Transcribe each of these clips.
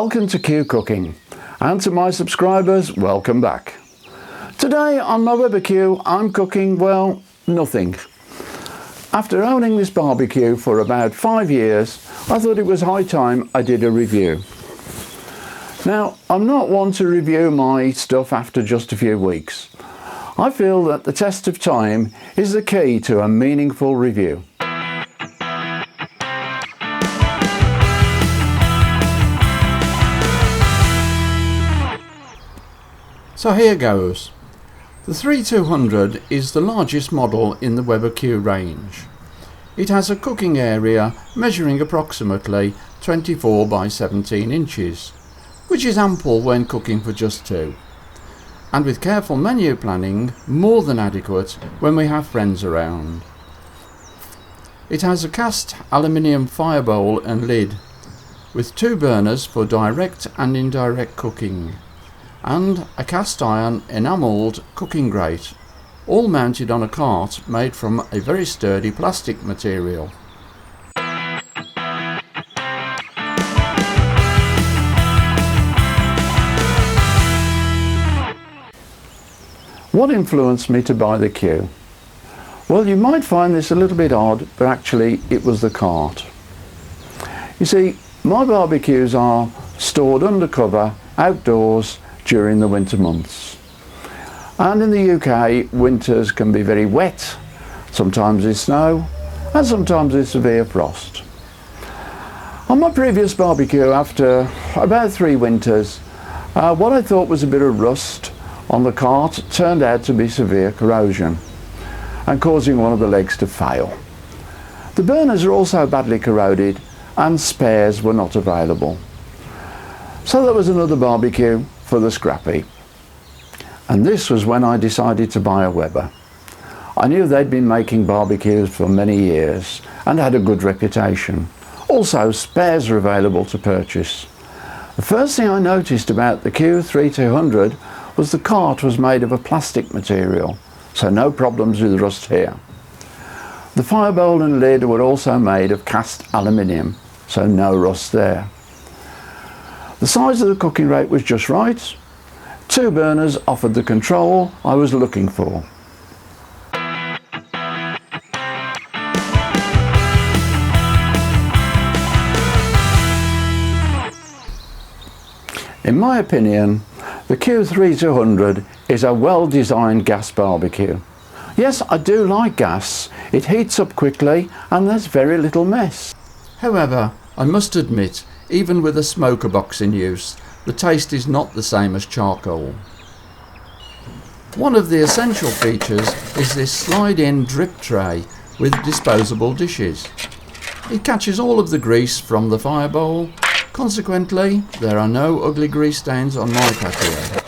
Welcome to Q Cooking, and to my subscribers, welcome back. Today on my barbecue I'm cooking, well, nothing. After owning this barbecue for about 5 years, I thought it was high time I did a review. Now, I'm not one to review my stuff after just a few weeks. I feel that the test of time is the key to a meaningful review. So here goes. The 3200 is the largest model in the Weber Q range. It has a cooking area measuring approximately 24 by 17 inches, which is ample when cooking for just two, and with careful menu planning, more than adequate when we have friends around. It has a cast aluminium fire bowl and lid, with 2 burners for direct and indirect cooking, and a cast iron enamelled cooking grate, all mounted on a cart made from a very sturdy plastic material. What influenced me to buy the Q? Well, you might find this a little bit odd, but actually it was the cart. You see, my barbecues are stored under cover, outdoors, during the winter months. And in the UK, winters can be very wet, sometimes with snow, and sometimes with severe frost. On my previous barbecue, after about 3 winters, what I thought was a bit of rust on the cart turned out to be severe corrosion and causing one of the legs to fail. The burners are also badly corroded and spares were not available. So that was another barbecue for the scrappy. And this was when I decided to buy a Weber. I knew they'd been making barbecues for many years and had a good reputation. Also, spares are available to purchase. The first thing I noticed about the Q3200 was the cart was made of a plastic material, so no problems with rust here. The fire bowl and lid were also made of cast aluminium, so no rust there. The size of the cooking rate was just right. 2 burners offered the control I was looking for. In my opinion, the Q3200 is a well-designed gas barbecue. Yes, I do like gas. It heats up quickly and there's very little mess. However, I must admit, even with a smoker box in use, the taste is not the same as charcoal. One of the essential features is this slide-in drip tray with disposable dishes. It catches all of the grease from the fire bowl. Consequently, there are no ugly grease stains on my patio.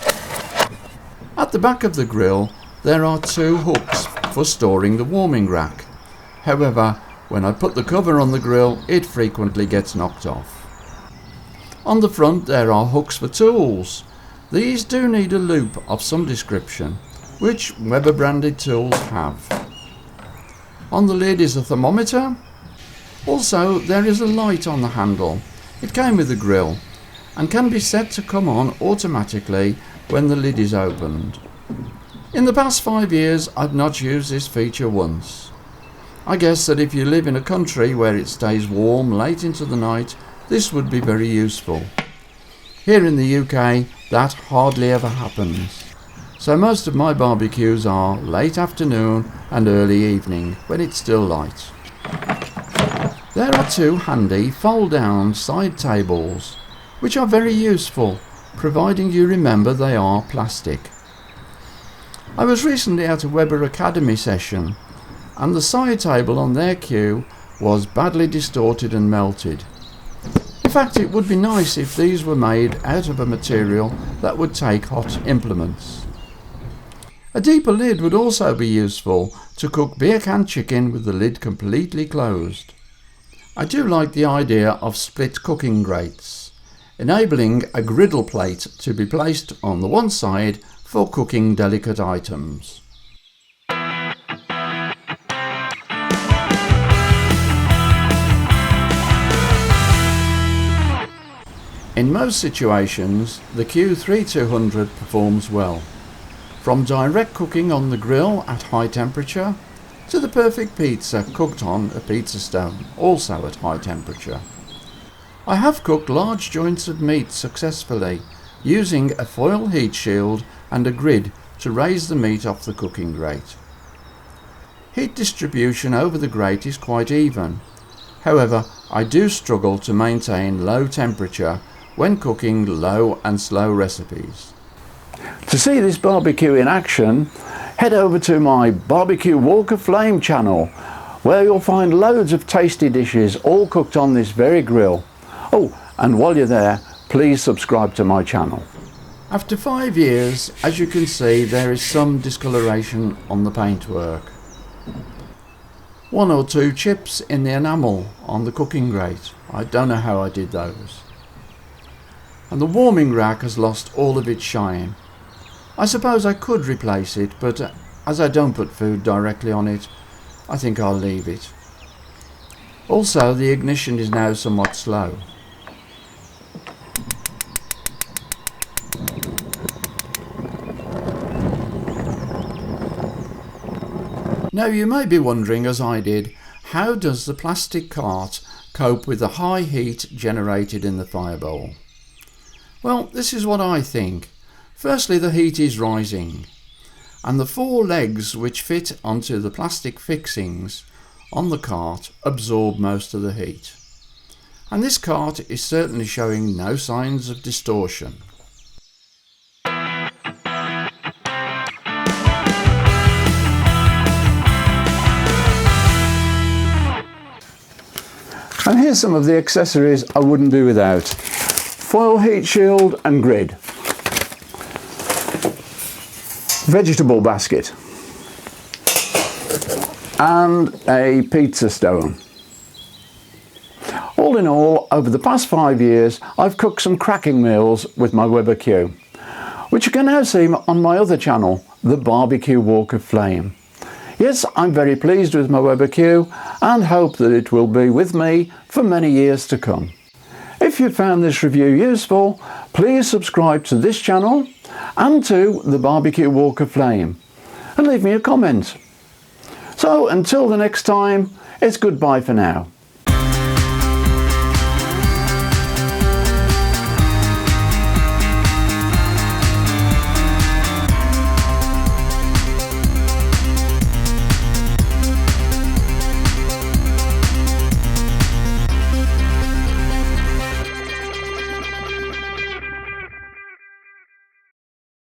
At the back of the grill, there are 2 hooks for storing the warming rack. However, when I put the cover on the grill, it frequently gets knocked off. On the front there are hooks for tools. These do need a loop of some description, which Weber branded tools have. On the lid is a thermometer. Also, there is a light on the handle. It came with the grill and can be set to come on automatically when the lid is opened. In the past 5 years I've not used this feature once. I guess that if you live in a country where it stays warm late into the night, this would be very useful. Here in the UK, that hardly ever happens. So most of my barbecues are late afternoon and early evening when it's still light. There are 2 handy fold-down side tables, which are very useful, providing you remember they are plastic. I was recently at a Weber Academy session, and the side table on their Q was badly distorted and melted. In fact, it would be nice if these were made out of a material that would take hot implements. A deeper lid would also be useful to cook beer can chicken with the lid completely closed. I do like the idea of split cooking grates, enabling a griddle plate to be placed on the one side for cooking delicate items. In most situations, the Q3200 performs well, from direct cooking on the grill at high temperature to the perfect pizza cooked on a pizza stone, also at high temperature. I have cooked large joints of meat successfully using a foil heat shield and a grid to raise the meat off the cooking grate. Heat distribution over the grate is quite even. However, I do struggle to maintain low temperature when cooking low and slow recipes. To see this barbecue in action, head over to my Barbecue Walk of Flame channel, where you'll find loads of tasty dishes all cooked on this very grill. Oh, and while you're there, please subscribe to my channel. After 5 years, as you can see, there is some discoloration on the paintwork. 1 or 2 chips in the enamel on the cooking grate. I don't know how I did those. And the warming rack has lost all of its shine. I suppose I could replace it, but as I don't put food directly on it, I think I'll leave it. Also, the ignition is now somewhat slow. Now you may be wondering, as I did, how does the plastic cart cope with the high heat generated in the firebowl? Well, this is what I think. Firstly, the heat is rising, and the 4 legs which fit onto the plastic fixings on the cart absorb most of the heat. And this cart is certainly showing no signs of distortion. And here's some of the accessories I wouldn't do without. Foil heat shield and grid. Vegetable basket. And a pizza stone. All in all, over the past 5 years, I've cooked some cracking meals with my Weber Q, which you can now see on my other channel, the Barbecue Walk of Flame. Yes, I'm very pleased with my Weber Q and hope that it will be with me for many years to come. If you found this review useful, please subscribe to this channel and to the Barbecue Walk of Flame and leave me a comment. So until the next time, it's goodbye for now.